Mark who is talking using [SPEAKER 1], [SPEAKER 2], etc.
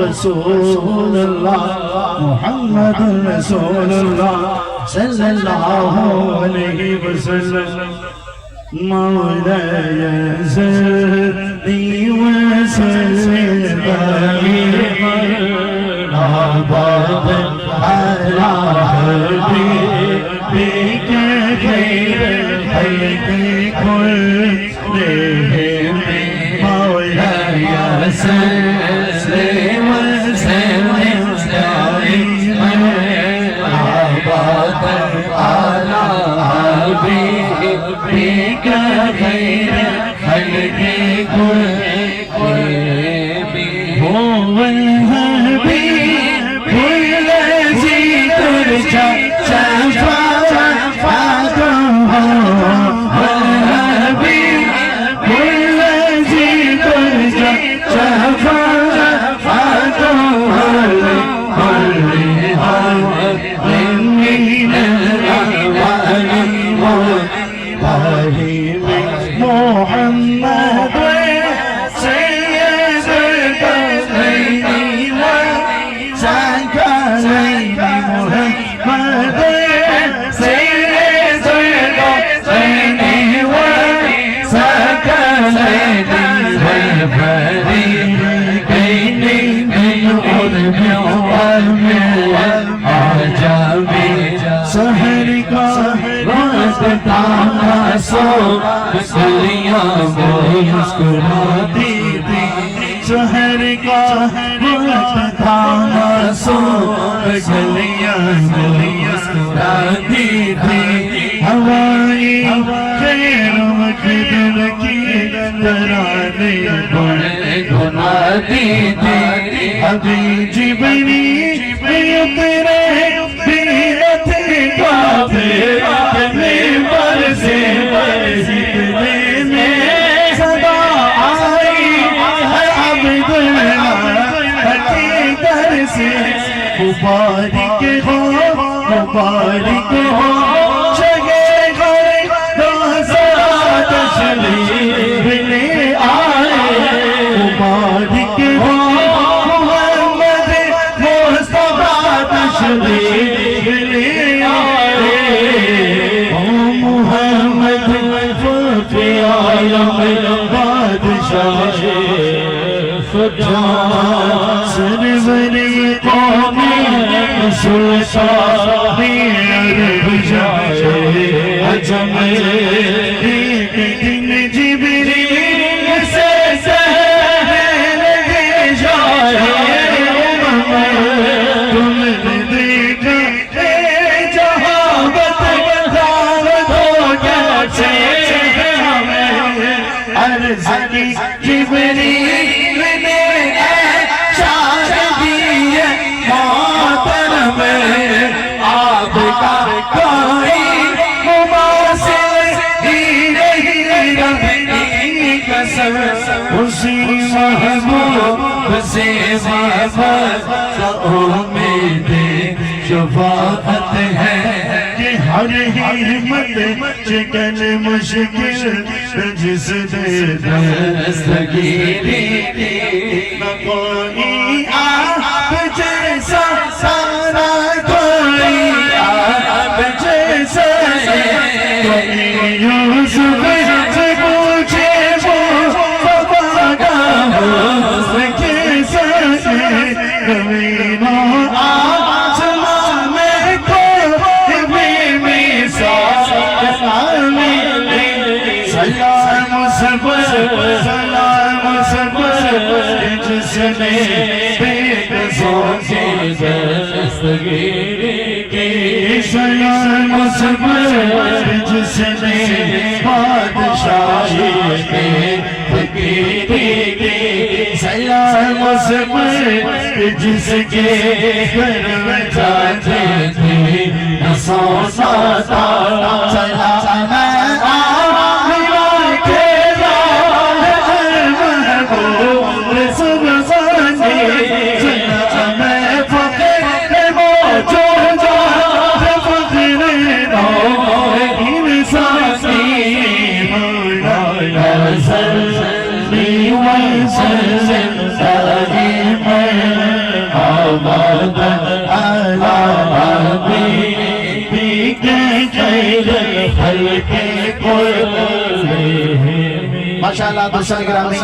[SPEAKER 1] रसूलुल्लाह मुहम्मदुर रसूलुल्लाह सल्लल्लाहु अलैहि वसल्लम मौलाया सल्ली व सल्लिम अबदन अला हबीबिका खैरुल खल्क़ि कुल्लिहिम मौलाया सल्ली व सल्लिम अबदन अला हबीबिका खैरुल खल्क़ि कुल्लिहिम हुवल हबीब हुल्लज़ी तुरजा शफ़ाअतुहु हुवल हबीब हुल्लज़ी तुरजा शफ़ाअतुहु कुल्लि हर्फिन मिनल अहवाल मुहम्मद सहर का वक्त सो गलियां मुस्कुराती थी सहर का वक्त सो गलियां मुस्कुराती थी हवाई खैर मकदर की तराने गुनाती थी अभी जिबनी उतरे मुबारक हो मुबारक हो जगे घर रोज़ात शरीफ ले आए मुबारक हो मोहम्मद मुस्तफा तशरीफ ले आए ओ मोहम्मद फखरे आलम बादशाह सरवरे सुल्तान अरब जाए अजम एक दिन जिब्रील से कहने जाए तुमने देखा जहाँ बताओ तो कैसे हमें अर्ज़ की जिब्रील ने आपका कोई मुबासिर ही नहीं रही कसम उसी महबूब से वाबस्ता उम्मीद शफाअत है कि हर हिम्मत चिकन मुश्किल जिस दस्तगीरी न कोई आप जैसा सारा कोई आप जैसा यूसुफ से पूछे वो बाबा हुस्न कैसा है नवीना आसमां में कोई भी मिसाल सलाम सब जिसने बेकसों की दस्तगीरी की सलाम सब जिसने बादशाही के फकीरी की सलाम मुझमें जिसके घर में जाते थे न सोना था चला मैं आमिना के लाल महबूब सुबहानी चला मैं फकीर मौजूद फकीर नो इंसानी मौला सल्ली व सल्लिम दाइमा अबदा अला हबीबिके खैरुल खल्क़ि कुल्लिहिम।
[SPEAKER 2] माशाअल्लाह दोस्तों गिरामी।